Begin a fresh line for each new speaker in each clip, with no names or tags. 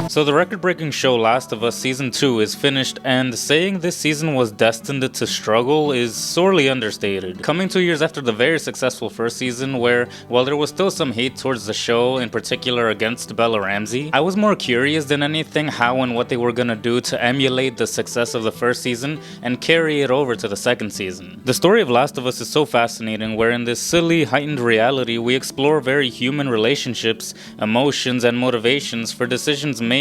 So the record-breaking show Last of Us Season 2 is finished, and saying this season was destined to struggle is sorely understated. Coming 2 years after the very successful first season, where, while there was still some hate towards the show, in particular against Bella Ramsey, I was more curious than anything how and what they were gonna do to emulate the success of the first season and carry it over to the second season. The story of Last of Us is so fascinating, where in this silly, heightened reality we explore very human relationships, emotions, and motivations for decisions made,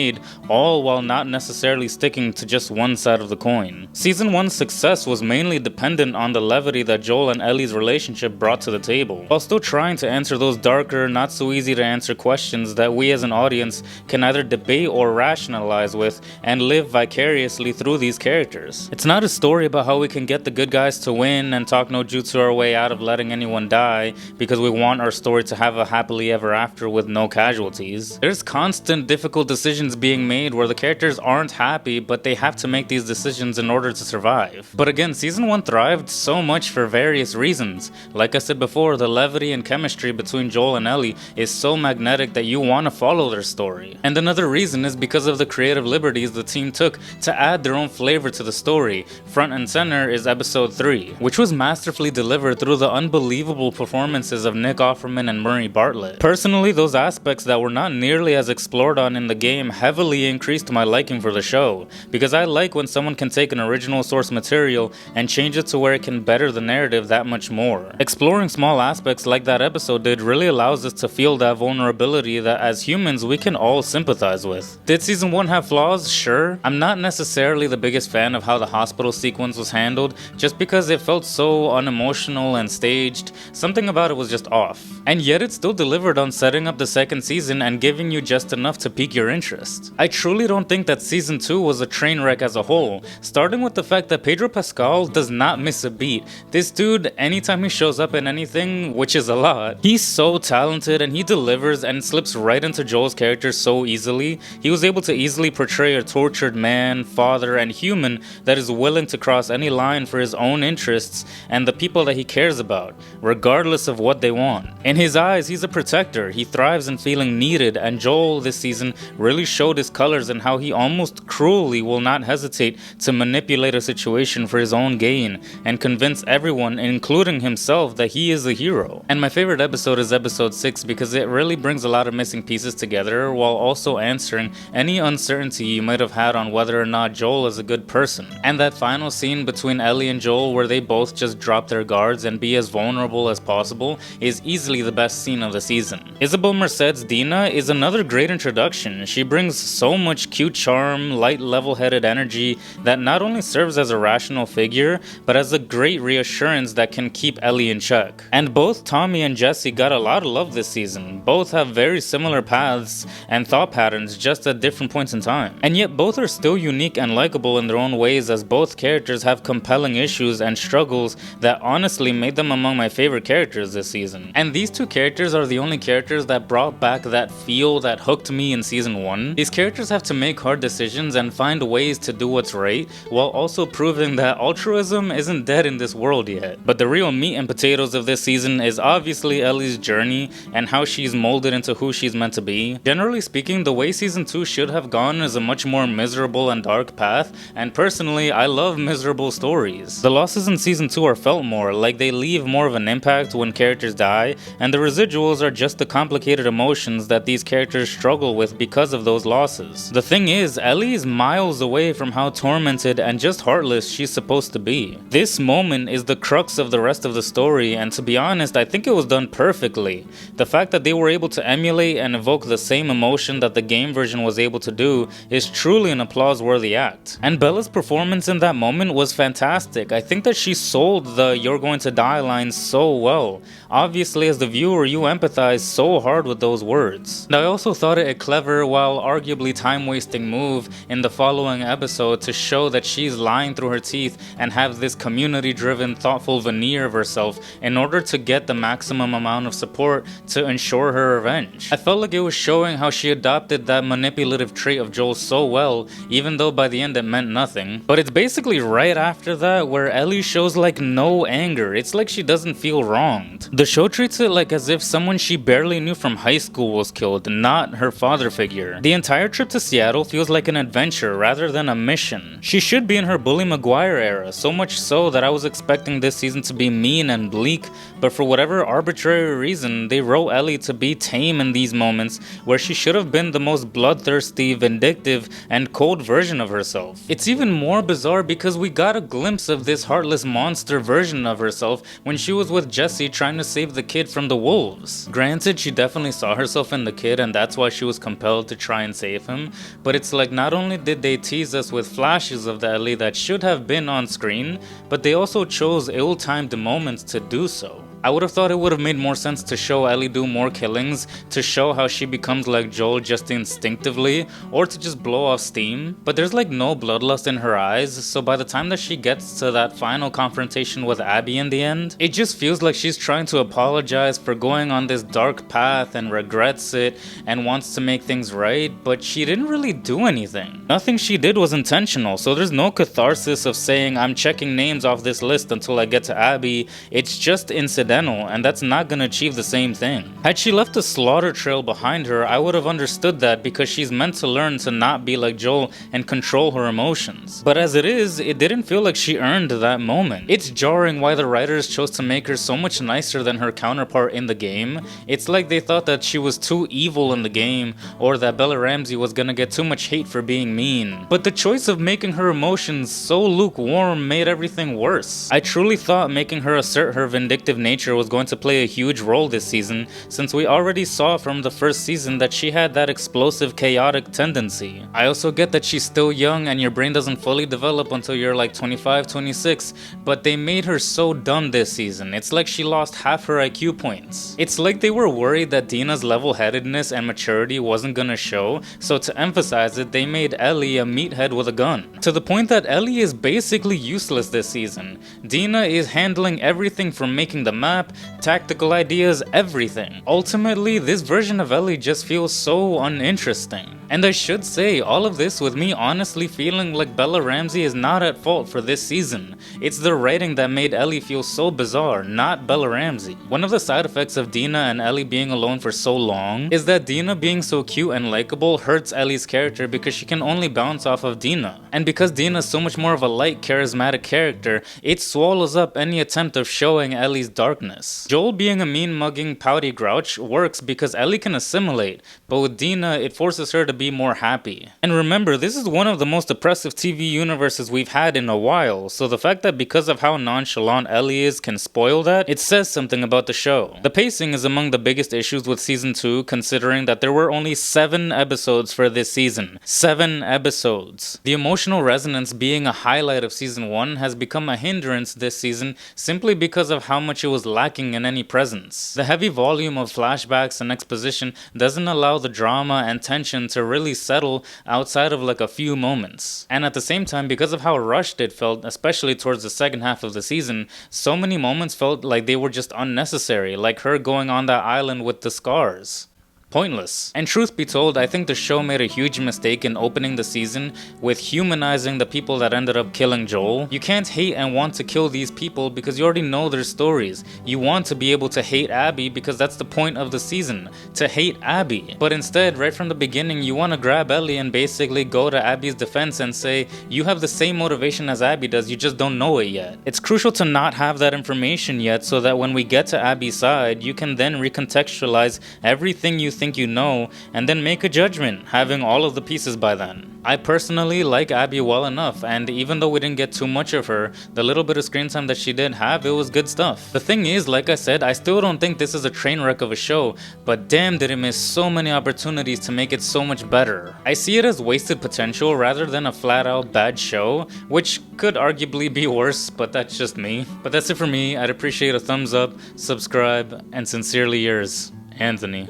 all while not necessarily sticking to just one side of the coin. Season 1's success was mainly dependent on the levity that Joel and Ellie's relationship brought to the table, while still trying to answer those darker, not so easy to answer questions that we as an audience can either debate or rationalize with and live vicariously through these characters. It's not a story about how we can get the good guys to win and talk no jutsu our way out of letting anyone die because we want our story to have a happily ever after with no casualties. There's constant difficult decisions being made where the characters aren't happy, but they have to make these decisions in order to survive. But again, season 1 thrived so much for various reasons. Like I said before, the levity and chemistry between Joel and Ellie is so magnetic that you want to follow their story. And another reason is because of the creative liberties the team took to add their own flavor to the story. Front and center is episode 3, which was masterfully delivered through the unbelievable performances of Nick Offerman and Murray Bartlett. Personally, those aspects that were not nearly as explored on in the game heavily increased my liking for the show, because I like when someone can take an original source material and change it to where it can better the narrative that much more. Exploring small aspects like that episode did really allows us to feel that vulnerability that as humans we can all sympathize with. Did season 1 have flaws? Sure. I'm not necessarily the biggest fan of how the hospital sequence was handled, just because it felt so unemotional and staged. Something about it was just off. And yet it still delivered on setting up the second season and giving you just enough to pique your interest. I truly don't think that season 2 was a train wreck as a whole, starting with the fact that Pedro Pascal does not miss a beat. This dude, anytime he shows up in anything, which is a lot, he's so talented and he delivers and slips right into Joel's character so easily. He was able to easily portray a tortured man, father, and human that is willing to cross any line for his own interests and the people that he cares about, regardless of what they want. In his eyes, he's a protector. He thrives in feeling needed, and Joel this season really showed his colors in how he almost cruelly will not hesitate to manipulate a situation for his own gain and convince everyone, including himself, that he is a hero. And my favorite episode is episode 6 because it really brings a lot of missing pieces together while also answering any uncertainty you might have had on whether or not Joel is a good person. And that final scene between Ellie and Joel where they both just drop their guards and be as vulnerable as possible is easily the best scene of the season. Isabel Merced's Dina is another great introduction. She brings so much cute charm, light level-headed energy that not only serves as a rational figure, but as a great reassurance that can keep Ellie in check. And both Tommy and Jesse got a lot of love this season. Both have very similar paths and thought patterns just at different points in time. And yet both are still unique and likable in their own ways, as both characters have compelling issues and struggles that honestly made them among my favorite characters this season. And these two characters are the only characters that brought back that feel that hooked me in season 1. These characters have to make hard decisions and find ways to do what's right, while also proving that altruism isn't dead in this world yet. But the real meat and potatoes of this season is obviously Ellie's journey and how she's molded into who she's meant to be. Generally speaking, the way season 2 should have gone is a much more miserable and dark path, and personally, I love miserable stories. The losses in season 2 are felt more, like they leave more of an impact when characters die, and the residuals are just the complicated emotions that these characters struggle with because of those losses. The thing is, Ellie is miles away from how tormented and just heartless she's supposed to be. This moment is the crux of the rest of the story, and to be honest, I think it was done perfectly. The fact that they were able to emulate and evoke the same emotion that the game version was able to do is truly an applause-worthy act. And Bella's performance in that moment was fantastic. I think that she sold the "you're going to die" line so well. Obviously, as the viewer, you empathize so hard with those words. And I also thought it a clever, while arguably time-wasting move in the following episode to show that she's lying through her teeth and have this community-driven, thoughtful veneer of herself in order to get the maximum amount of support to ensure her revenge. I felt like it was showing how she adopted that manipulative trait of Joel so well, even though by the end it meant nothing. But it's basically right after that where Ellie shows like no anger. It's like she doesn't feel wronged. The show treats it like as if someone she barely knew from high school was killed, not her father figure. The entire trip to Seattle feels like an adventure rather than a mission. She should be in her Bully Maguire era, so much so that I was expecting this season to be mean and bleak, but for whatever arbitrary reason, they wrote Ellie to be tame in these moments where she should have been the most bloodthirsty, vindictive, and cold version of herself. It's even more bizarre because we got a glimpse of this heartless monster version of herself when she was with Jesse trying to save the kid from the wolves. Granted, she definitely saw herself in the kid and that's why she was compelled to try and save him, but it's like not only did they tease us with flashes of the Ellie that should have been on screen, but they also chose ill-timed moments to do so. I would have thought it would have made more sense to show Ellie do more killings, to show how she becomes like Joel just instinctively, or to just blow off steam, but there's like no bloodlust in her eyes, so by the time that she gets to that final confrontation with Abby in the end, it just feels like she's trying to apologize for going on this dark path and regrets it and wants to make things right, but she didn't really do anything. Nothing she did was intentional, so there's no catharsis of saying I'm checking names off this list until I get to Abby. It's just incidental, and that's not gonna achieve the same thing. Had she left a slaughter trail behind her, I would have understood that because she's meant to learn to not be like Joel and control her emotions. But as it is, it didn't feel like she earned that moment. It's jarring why the writers chose to make her so much nicer than her counterpart in the game. It's like they thought that she was too evil in the game, or that Bella Ramsey was gonna get too much hate for being mean. But the choice of making her emotions so lukewarm made everything worse. I truly thought making her assert her vindictive nature was going to play a huge role this season, since we already saw from the first season that she had that explosive, chaotic tendency. I also get that she's still young and your brain doesn't fully develop until you're like 25, 26, but they made her so dumb this season. It's like she lost half her IQ points. It's like they were worried that Dina's level-headedness and maturity wasn't gonna show, so to emphasize it, they made Ellie a meathead with a gun. To the point that Ellie is basically useless this season. Dina is handling everything from making the map, tactical ideas, everything. Ultimately, this version of Ellie just feels so uninteresting. And I should say, all of this with me honestly feeling like Bella Ramsey is not at fault for this season. It's the writing that made Ellie feel so bizarre, not Bella Ramsey. One of the side effects of Dina and Ellie being alone for so long is that Dina being so cute and likable hurts Ellie's character because she can only bounce off of Dina. And because Dina is so much more of a light, charismatic character, it swallows up any attempt of showing Ellie's darkness. Joel being a mean-mugging, pouty grouch works because Ellie can assimilate, but with Dina, it forces her to be more happy. And remember, this is one of the most oppressive TV universes we've had in a while, so the fact that because of how nonchalant Ellie is can spoil that, it says something about the show. The pacing is among the biggest issues with season 2, considering that there were only 7 episodes for this season. 7 episodes. The emotional resonance being a highlight of season 1 has become a hindrance this season simply because of how much it was lacking in any presence. The heavy volume of flashbacks and exposition doesn't allow the drama and tension to really settle outside of like a few moments. And at the same time, because of how rushed it felt, especially towards the second half of the season, so many moments felt like they were just unnecessary, like her going on that island with the scars. Pointless. And truth be told, I think the show made a huge mistake in opening the season with humanizing the people that ended up killing Joel. You can't hate and want to kill these people because you already know their stories. You want to be able to hate Abby because that's the point of the season, to hate Abby. But instead, right from the beginning, you want to grab Ellie and basically go to Abby's defense and say, you have the same motivation as Abby does, you just don't know it yet. It's crucial to not have that information yet so that when we get to Abby's side, you can then recontextualize everything you think you know and then make a judgment, having all of the pieces by then. I personally like Abby well enough, and even though we didn't get too much of her, the little bit of screen time that she did have, it was good stuff. The thing is, like I said, I still don't think this is a train wreck of a show, but damn did it miss so many opportunities to make it so much better. I see it as wasted potential rather than a flat out bad show, which could arguably be worse, but that's just me. But that's it for me. I'd appreciate a thumbs up, subscribe, and sincerely yours, Anthony.